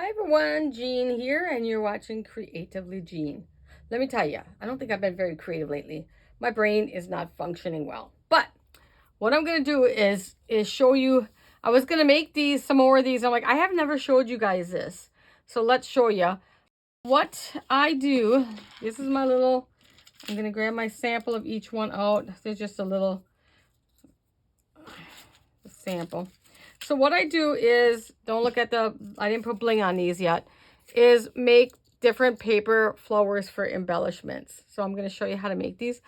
Hi everyone, Jean here, and you're watching Creatively Jean. Let me tell you, I don't think I've been very creative lately. My brain is not functioning well. But what I'm gonna do is show you. I was gonna make some more of these. I'm like, I have never showed you guys this, so let's show you what I do. This is my little. I'm gonna grab my sample of each one out. There's just a little sample. So what I do is, don't look at I didn't put bling on these yet, is make different paper flowers for embellishments. So I'm going to show you how to make these.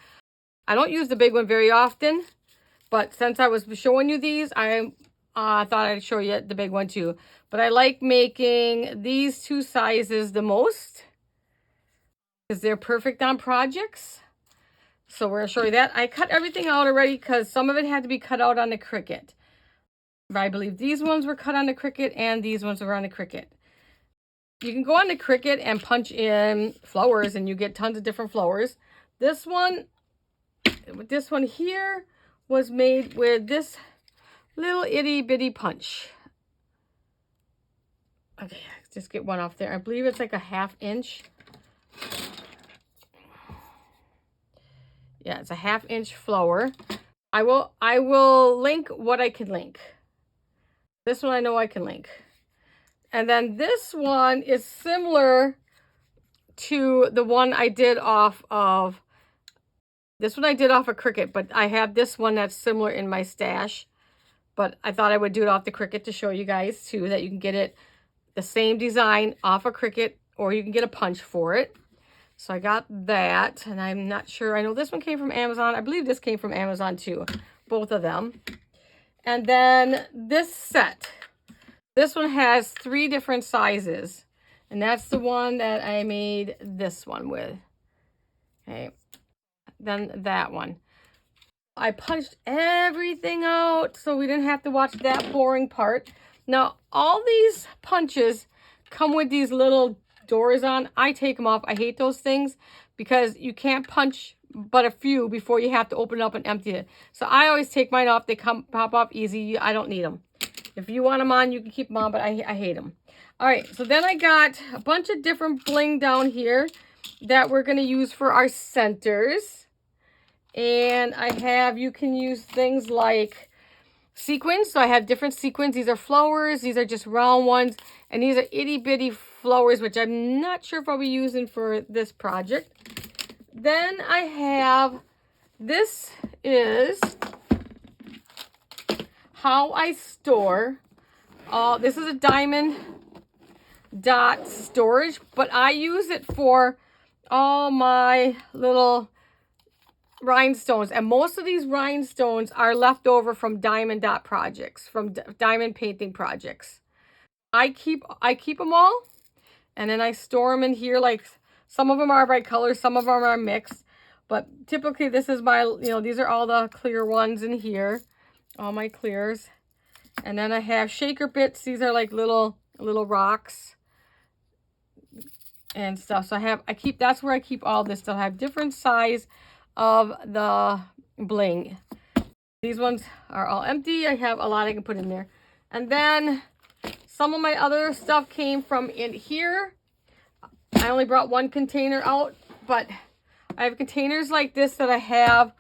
I don't use the big one very often, but since I was showing you these, I thought I'd show you the big one too. But I like making these two sizes the most because they're perfect on projects. So we're going to show you that. I cut everything out already because some of it had to be cut out on the Cricut. I believe these ones were cut on the Cricut and these ones were on the Cricut. You can go on the Cricut and punch in flowers and you get tons of different flowers. This one here was made with this little itty bitty punch. Okay, just get one off there. I believe it's like a 1/2 inch. Yeah, it's a 1/2 inch flower. I will link what I can link. This one I know I can link. And then this one is similar to the one I did off of, Cricut, but I have this one that's similar in my stash. But I thought I would do it off the Cricut to show you guys too, that you can get it the same design off a Cricut, or you can get a punch for it. So I got that, and I'm not sure. I know this one came from Amazon. I believe this came from Amazon too, both of them. And then this set. This one has 3 different sizes, and that's the one that I made this one with. Okay, then that one. I punched everything out so we didn't have to watch that boring part. Now, all these punches come with these little doors on. I take them off. I hate those things because you can't punch but a few before you have to open it up and empty it. So I always take mine off. They pop off easy. I don't need them. If you want them on, you can keep them on, but I hate them. All right, so then I got a bunch of different bling down here that we're going to use for our centers. And I have, you can use things like sequins. So I have different sequins. These are flowers. These are just round ones. And these are itty bitty flowers, which I'm not sure if I'll be using for this project. Then I have, this is how I store. This is a diamond dot storage, but I use it for all my little rhinestones, and most of these rhinestones are left over from diamond dot projects, from diamond painting projects. I keep them all, and then I store them in here. Like, some of them are bright colors, some of them are mixed, but typically this is my, these are all the clear ones in here, all my clears. And then I have shaker bits. These are like little rocks and stuff. So that's where I keep all this stuff. I have different size of the bling. These ones are all empty. I have a lot I can put in there. And then some of my other stuff came from in here. I only brought one container out, but I have containers like this that I have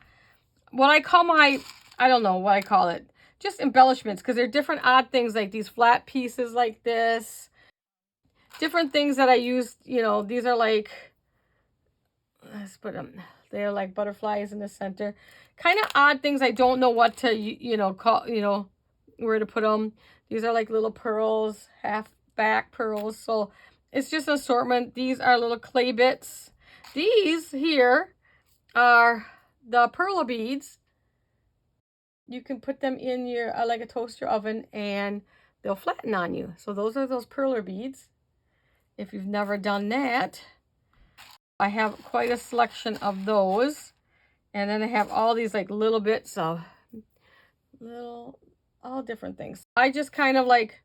what I call I don't know what I call it. Just embellishments, because they're different odd things, like these flat pieces like this. Different things that I use, these are like, let's put them, they're like butterflies in the center. Kind of odd things. I don't know what to, call, where to put them. These are like little pearls, half back pearls. So it's just an assortment. These are little clay bits. These here are the perler beads. You can put them in your, like a toaster oven, and they'll flatten on you. So those are those perler beads. If you've never done that, I have quite a selection of those. And then I have all these like little bits of all different things. I just kind of like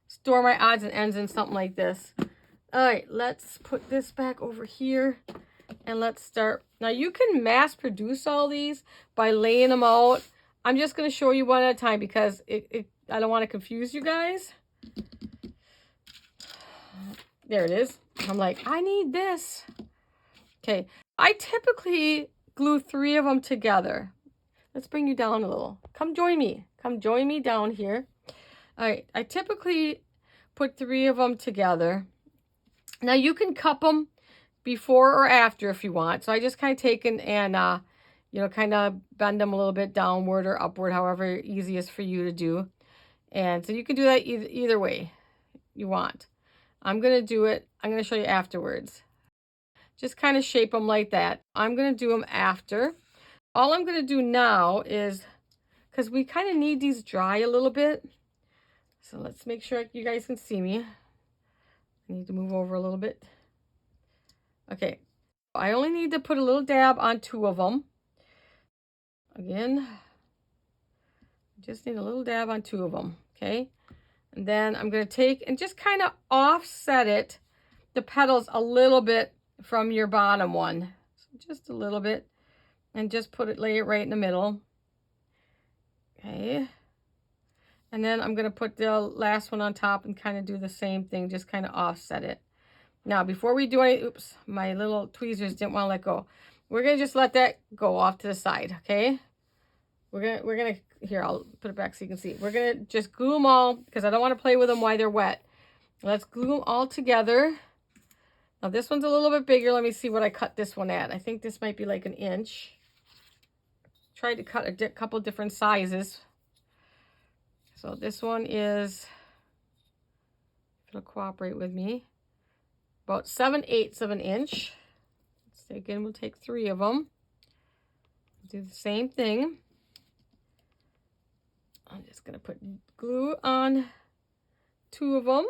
store my odds and ends in something like this. All right, let's put this back over here and let's start. Now you can mass produce all these by laying them out. I'm just going to show you one at a time because I don't want to confuse you guys. There it is. I'm like, I need this. Okay, I typically glue 3 of them together. Let's bring you down a little. Come join me. Come join me down here. All right, I typically put 3 of them together. Now you can cup them before or after if you want. So I just kind of take and you know, kind of bend them a little bit downward or upward, however easiest for you to do. And so you can do that either way you want. I'm going to do it. I'm going to show you afterwards. Just kind of shape them like that. I'm going to do them after. All I'm going to do now is, because we kind of need these dry a little bit. So let's make sure you guys can see me. I need to move over a little bit. Okay. I only need to put a little dab on 2 of them. Again, just need a little dab on 2 of them. Okay. And then I'm going to take and just kind of offset it, the petals a little bit from your bottom one. So just a little bit. And just lay it right in the middle. Okay. And then I'm going to put the last one on top and kind of do the same thing, just kind of offset it. Now, before we do any, oops, my little tweezers didn't want to let go. We're going to just let that go off to the side, okay? We're going to, here, I'll put it back so you can see. We're going to just glue them all because I don't want to play with them while they're wet. Let's glue them all together. Now, this one's a little bit bigger. Let me see what I cut this one at. I think this might be like 1 inch. Tried to cut a couple different sizes. So this one is, if it'll cooperate with me, about 7/8 of an inch. So again, we'll take 3 of them. Do the same thing. I'm just going to put glue on 2 of them.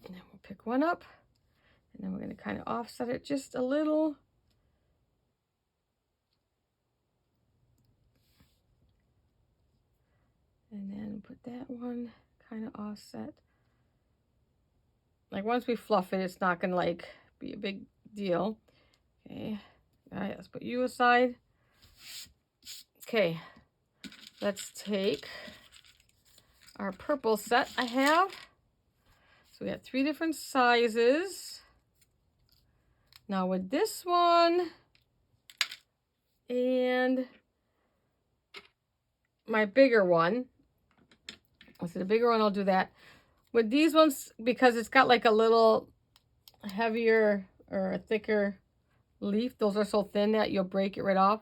And then we'll pick one up. And then we're going to kind of offset it just a little. And then put that one kind of offset. Like once we fluff it, it's not going to like be a big deal. Okay. All right, let's put you aside. Okay. Let's take our purple set I have. So we got 3 different sizes. Now with this one and my bigger one, so the bigger one, I'll do that. With these ones, because it's got like a little heavier or a thicker leaf, those are so thin that you'll break it right off.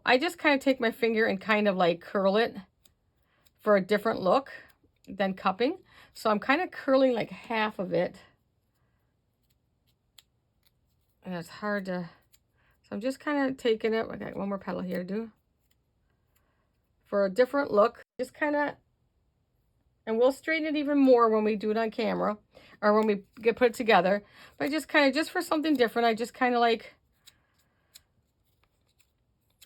I just kind of take my finger and kind of like curl it for a different look than cupping. So I'm kind of curling like half of it. And it's hard to, so I'm just kind of taking it. I got one more petal here to do. For a different look, just kind of, and we'll straighten it even more when we do it on camera or when we put it together. But I just kind of, just for something different, I just kind of like,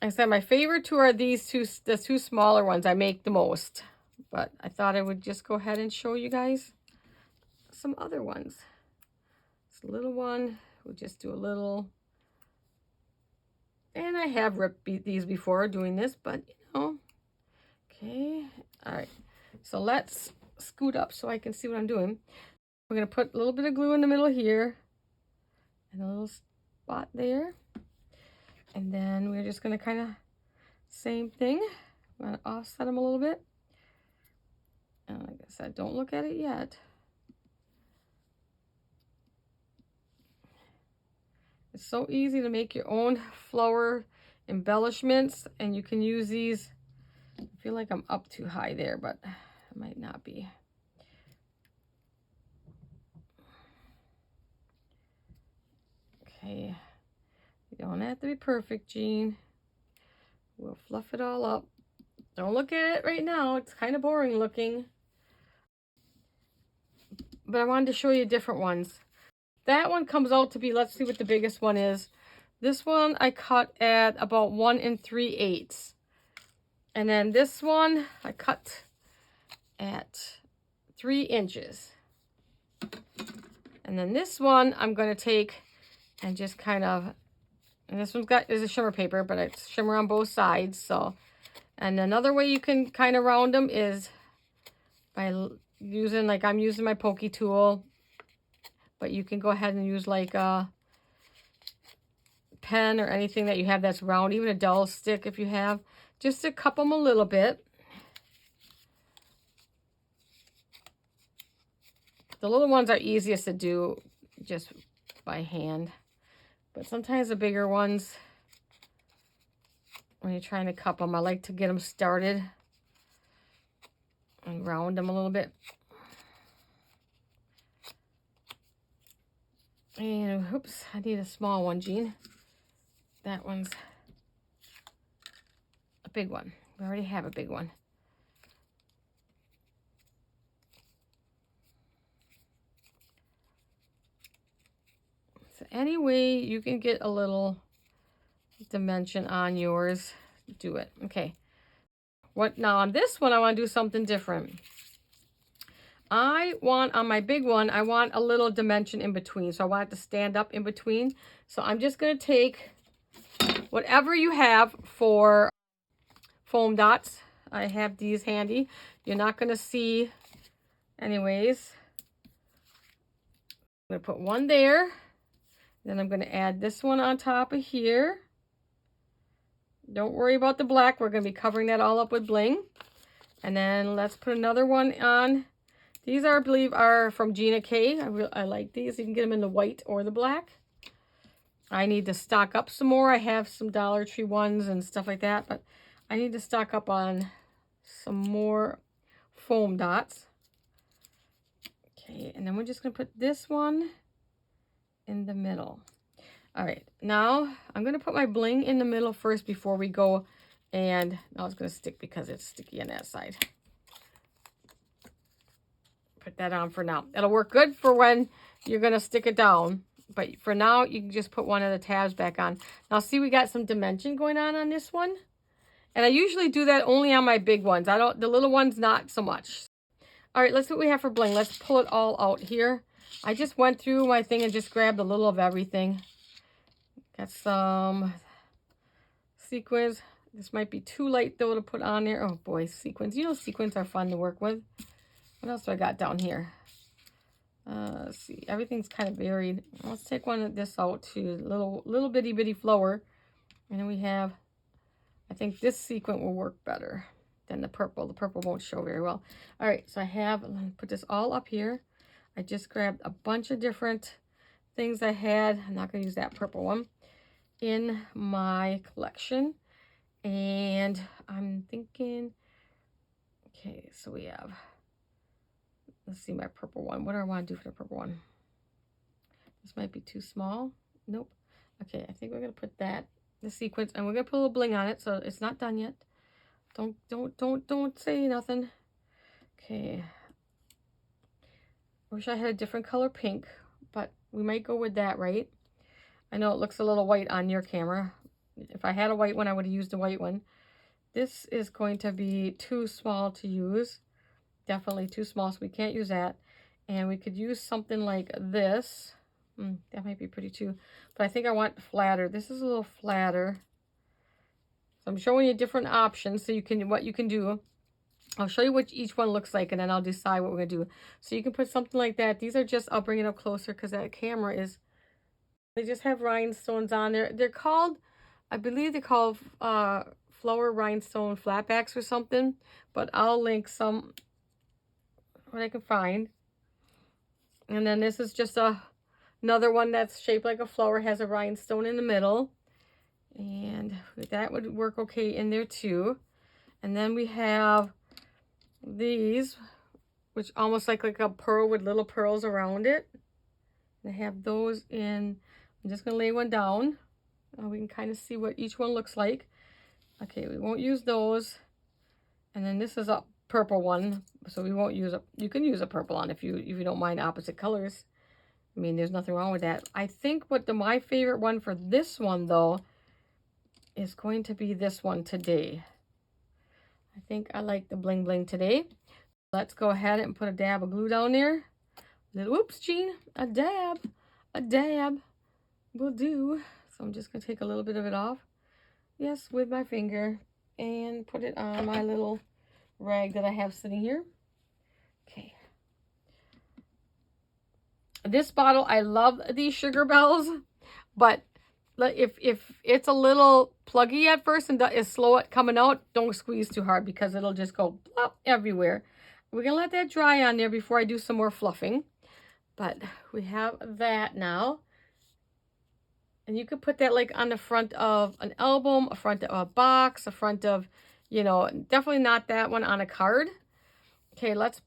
I said my favorite 2 are these 2, the 2 smaller ones I make the most. But I thought I would just go ahead and show you guys some other ones. This little one, we'll just do a little, and I have ripped these before doing this, but you know, okay, all right. So let's scoot up so I can see what I'm doing. We're going to put a little bit of glue in the middle here and a little spot there. And then we're just going to kind of, same thing. I'm going to offset them a little bit. And like I said, don't look at it yet. It's so easy to make your own flower embellishments, and you can use these. I feel like I'm up too high there, but it might not be. Okay, you don't have to be perfect, Jean. We'll fluff it all up. Don't look at it right now. It's kind of boring looking. But I wanted to show you different ones. That one comes out to be, let's see what the biggest one is. This one I cut at about 1 3/8. And then this one I cut at 3 inches. And then this one I'm going to take and just kind of, and this one's got, is a shimmer paper, but it's shimmer on both sides. So And another way you can kind of round them is by using, like I'm using my pokey tool, but you can go ahead and use like a pen or anything that you have that's round, even a dull stick if you have, just to cup them a little bit. The little ones are easiest to do just by hand, but sometimes the bigger ones, when you're trying to cup them, I like to get them started and round them a little bit. And oops, I need a small one, Jean. That one's a big one. We already have a big one. So any way you can get a little dimension on yours, do it. Okay. What now on this one, I want to do something different. I want, on my big one, I want a little dimension in between. So I want it to stand up in between. So I'm just going to take whatever you have for foam dots. I have these handy. You're not going to see anyways. I'm going to put one there. Then I'm going to add this one on top of here. Don't worry about the black. We're going to be covering that all up with bling. And then let's put another one on. These are, I believe, are from Gina K. I like these. You can get them in the white or the black. I need to stock up some more. I have some Dollar Tree ones and stuff like that, but I need to stock up on some more foam dots. Okay, and then we're just going to put this one in the middle. All right, now I'm going to put my bling in the middle first before we go, and now it's going to stick because it's sticky on that side. Put that on for now. It'll work good for when you're going to stick it down. But for now, you can just put one of the tabs back on. Now, see, we got some dimension going on this one. And I usually do that only on my big ones. The little ones, not so much. All right, let's see what we have for bling. Let's pull it all out here. I just went through my thing and just grabbed a little of everything. Got some sequins. This might be too light, though, to put on there. Oh, boy, sequins. You know sequins are fun to work with. What else do I got down here? Let's see. Everything's kind of buried. Let's take one of this out to little bitty flower. And then we have, I think this sequin will work better than the purple. The purple won't show very well. All right, so let me put this all up here. I just grabbed a bunch of different things I had. I'm not going to use that purple one in my collection. And I'm thinking, okay, so we have, let's see my purple one. What do I want to do for the purple one? This might be too small. Nope. Okay, I think we're going to put that, the sequence, and we're going to put a little bling on it, so it's not done yet. Don't say nothing. Okay. I wish I had a different color pink, but we might go with that, right? I know it looks a little white on your camera. If I had a white one, I would have used a white one. This is going to be too small to use. Definitely too small, so we can't use that. And we could use something like this. That might be pretty too. But I think I want flatter. This is a little flatter. So I'm showing you different options so you can, what you can do. I'll show you what each one looks like, and then I'll decide what we're going to do. So you can put something like that. These are just, I'll bring it up closer because that camera is, they just have rhinestones on there. They're called, I believe they're called flower rhinestone flatbacks or something. But I'll link some, what I can find. And then this is just another one that's shaped like a flower, has a rhinestone in the middle. And that would work okay in there too. And then we have these, which almost like a pearl with little pearls around it. And I have those in, I'm just going to lay one down. We can kind of see what each one looks like. Okay, we won't use those. And then this is a purple one, so we won't use a, you can use a purple on if you don't mind opposite colors. I mean, there's nothing wrong with that. I think my favorite one for this one though is going to be this one today. I think I like the bling bling today. Let's go ahead and put a dab of glue down there. Whoops, Jean, a dab will do. So I'm just gonna take a little bit of it off. Yes, with my finger. and put it on my little rag that I have sitting here. Okay. This bottle, I love these sugar bells, but if it's a little pluggy at first and is slow at coming out, don't squeeze too hard because it'll just go plop everywhere. We're going to let that dry on there before I do some more fluffing. But we have that now. And you could put that like on the front of an album, a front of a box, a front of, you know, definitely not that one on a card. Okay, let's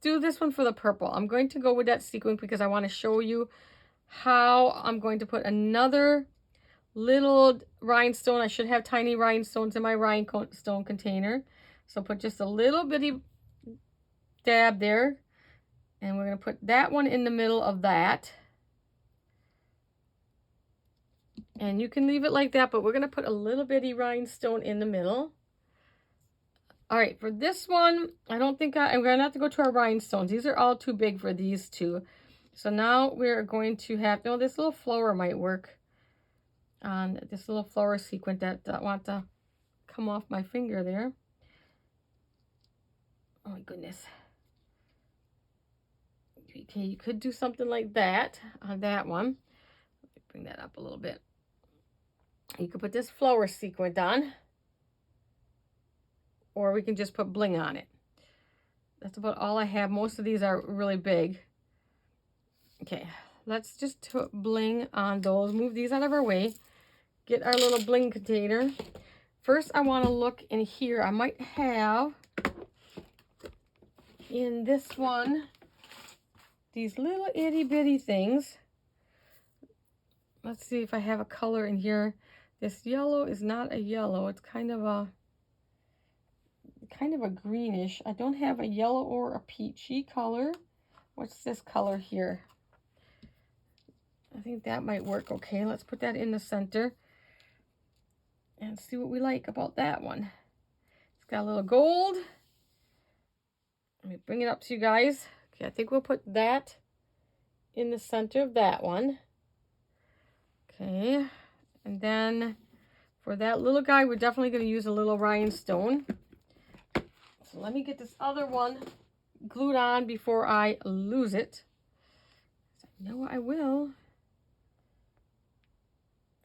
do this one for the purple. I'm going to go with that sequin because I want to show you how I'm going to put another little rhinestone. I should have tiny rhinestones in my rhinestone container. So put just a little bitty dab there. And we're going to put that one in the middle of that. And you can leave it like that, but we're going to put a little bitty rhinestone in the middle. All right, for this one, I don't think I'm going to have to go to our rhinestones. These are all too big for these two. So now we're going to have, this little flower might work on this little flower sequin that I want to come off my finger there. Oh my goodness. Okay, you could do something like that on that one. Let me bring that up a little bit. You could put this flower sequin on, or we can just put bling on it. That's about all I have. Most of these are really big. Okay, let's just put bling on those. Move these out of our way. Get our little bling container. First, I want to look in here. I might have in this one these little itty bitty things. Let's see if I have a color in here. This yellow is not a yellow. It's kind of a greenish. I don't have a yellow or a peachy color. What's this color here? I think that might work okay. Let's put that in the center and see what we like about that one. It's got a little gold. Let me bring it up to you guys. Okay, I think we'll put that in the center of that one. Okay, and then for that little guy, we're definitely going to use a little rhinestone. So let me get this other one glued on before I lose it. I know I will.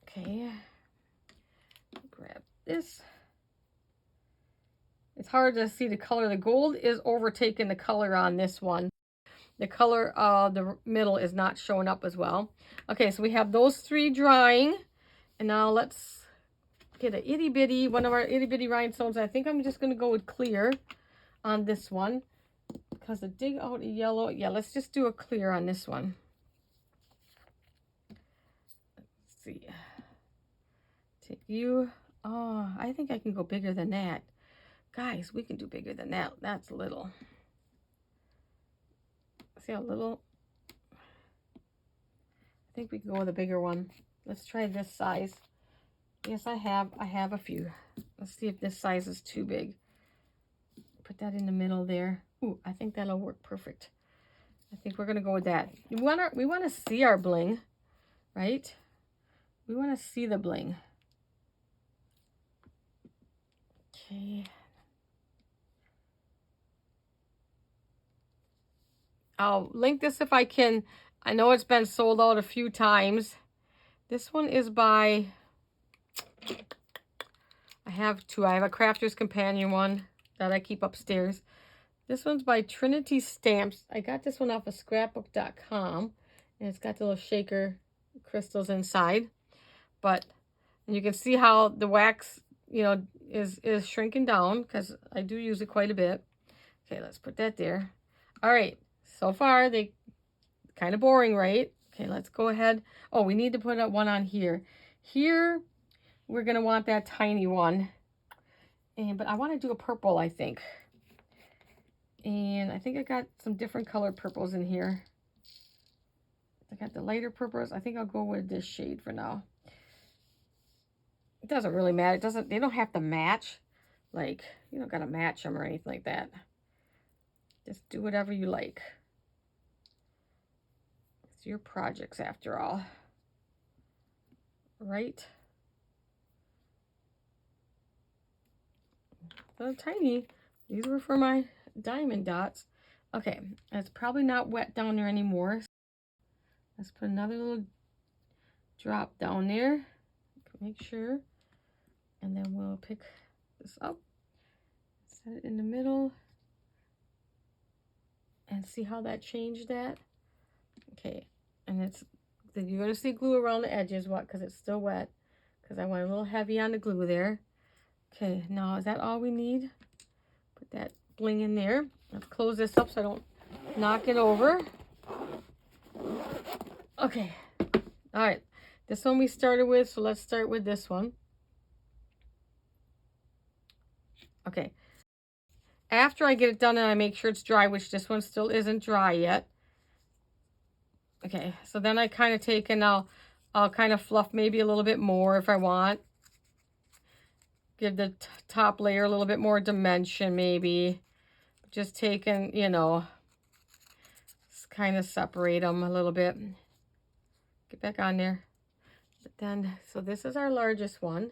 Okay, grab this. It's hard to see the color. The gold is overtaking the color on this one. The color of the middle is not showing up as well. Okay, so we have those three drying. And now let's get a itty bitty, one of our itty bitty rhinestones. I think I'm just going to go with clear on this one. Because to dig out a yellow, yeah, let's just do a clear on this one. Let's see. Take you. Oh, I think I can go bigger than that. Guys, we can do bigger than that. That's little. See how little? I think we can go with a bigger one. Let's try this size. Yes, I have a few. Let's see if this size is too big. Put that in the middle there. Ooh, I think that'll work perfect. I think we're gonna go with that. We want to see our bling, right? We want to see the bling. Okay. I'll link this if I can. I know it's been sold out a few times. This one is by, I have two. I have a Crafter's Companion one that I keep upstairs. This one's by Trinity Stamps. I got this one off of scrapbook.com. And it's got the little shaker crystals inside. But you can see how the wax, you know, is shrinking down because I do use it quite a bit. Okay, let's put that there. All right. So far, they kind of boring, right? Okay, let's go ahead. Oh, we need to put one on here. Here, we're going to want that tiny one. But I want to do a purple, I think. And I think I got some different colored purples in here. I got the lighter purples. I think I'll go with this shade for now. It doesn't really matter. They don't have to match. Like, you don't got to match them or anything like that. Just do whatever you like. It's your projects after all. Right? they're tiny. These were for my diamond dots. Okay, it's probably not wet down there anymore. Let's put another little drop down there. Make sure. And then we'll pick this up, set it in the middle, and see how that changed that. Okay, and it's, you're going to see glue around the edges, what? Because it's still wet. Because I went a little heavy on the glue there. Okay, now is that all we need? Put that bling in there. Let's close this up so I don't knock it over. Okay, all right. This one we started with, so let's start with this one. Okay. After I get it done and I make sure it's dry, which this one still isn't dry yet. Okay, so then I kind of take and I'll kind of fluff maybe a little bit more if I want. Give the top layer a little bit more dimension maybe. Just taking, you know, kind of separate them a little bit. Get back on there. But then, so this is our largest one.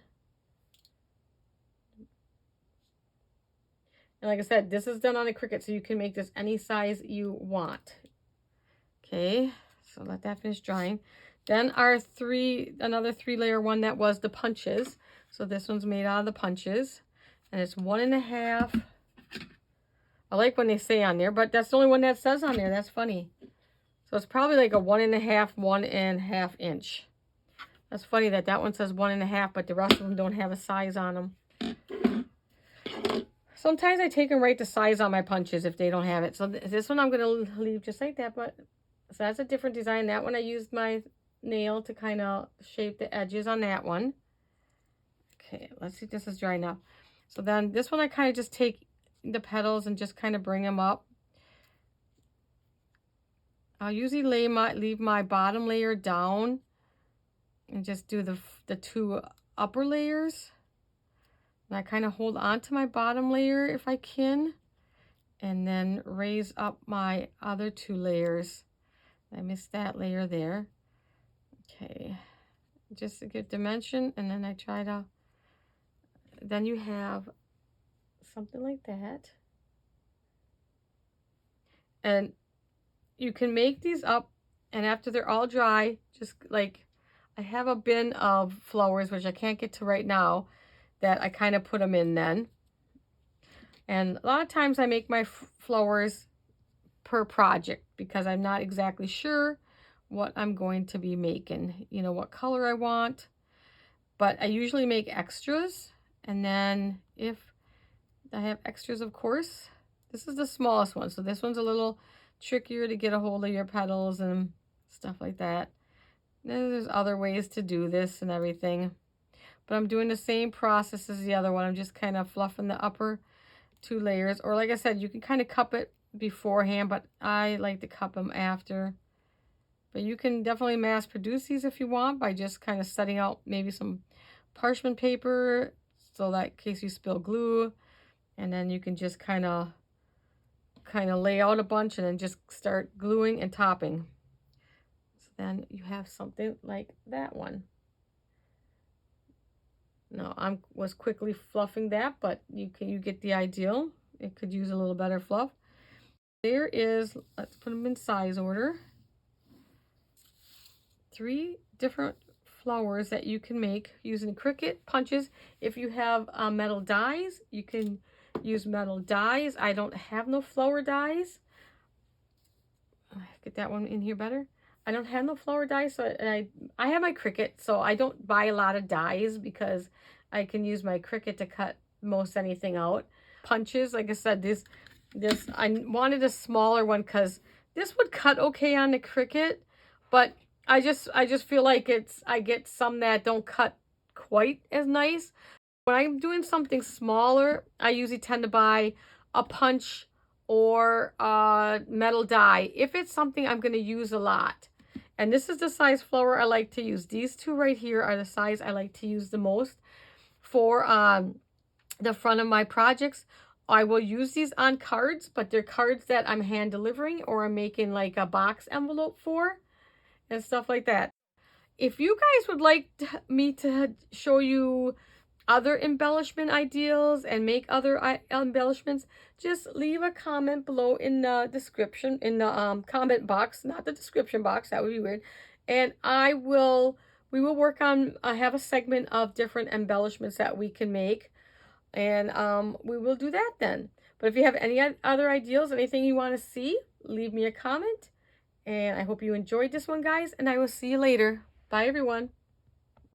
And like I said, this is done on a Cricut, so you can make this any size you want. Okay, so let that finish drying. Then our another 3-layer one that was the punches. So this one's made out of the punches. And it's 1.5. I like when they say on there, but that's the only one that says on there. That's funny. So it's probably like a 1.5, 1.5 inch. That's funny that that one says 1.5, but the rest of them don't have a size on them. Sometimes I take and write the size on my punches if they don't have it. So this one I'm going to leave just like that, but so that's a different design. That one I used my nail to kind of shape the edges on that one. Okay, let's see if this is dry now. So then this one I kind of just take the petals and just kind of bring them up. I'll usually leave my bottom layer down and just do the 2 upper layers. And I kind of hold on to my bottom layer if I can, and then raise up my other 2 layers. I missed that layer there. Okay, just to give dimension, and then I try to, then you have something like that. And you can make these up, and after they're all dry, just like, I have a bin of flowers, which I can't get to right now, that I kind of put them in then. And a lot of times I make my flowers per project because I'm not exactly sure what I'm going to be making, you know, what color I want. But I usually make extras, and then if I have extras, of course, this is the smallest one. So this one's a little trickier to get a hold of your petals and stuff like that. There's other ways to do this and everything. But I'm doing the same process as the other one. I'm just kind of fluffing the upper 2 layers. Or like I said, you can kind of cup it beforehand, but I like to cup them after. But you can definitely mass produce these if you want by just kind of setting out maybe some parchment paper so that in case you spill glue. And then you can just kind of lay out a bunch and then just start gluing and topping. So then you have something like that one. Now I was quickly fluffing that, but you get the ideal. It could use a little better fluff. There is, let's put them in size order. 3 different flowers that you can make using Cricut punches. If you have metal dies, you can use metal dies. I don't have no flower dies. Get that one in here better. I don't have no flower dies, so I have my Cricut, so I don't buy a lot of dies because I can use my Cricut to cut most anything out. Punches, like I said, this I wanted a smaller one because this would cut okay on the Cricut, but I just feel like I get some that don't cut quite as nice. When I'm doing something smaller, I usually tend to buy a punch or a metal die if it's something I'm going to use a lot. And this is the size flower I like to use. These 2 right here are the size I like to use the most for the front of my projects. I will use these on cards, but they're cards that I'm hand delivering or I'm making like a box envelope for and stuff like that. If you guys would like me to show you other embellishment ideas and make other embellishments, just leave a comment below in the description, in the comment box, not the description box, that would be weird. And we will work on, have a segment of different embellishments that we can make. And we will do that then. But if you have any other ideas, anything you want to see, leave me a comment. And I hope you enjoyed this one, guys. And I will see you later. Bye, everyone.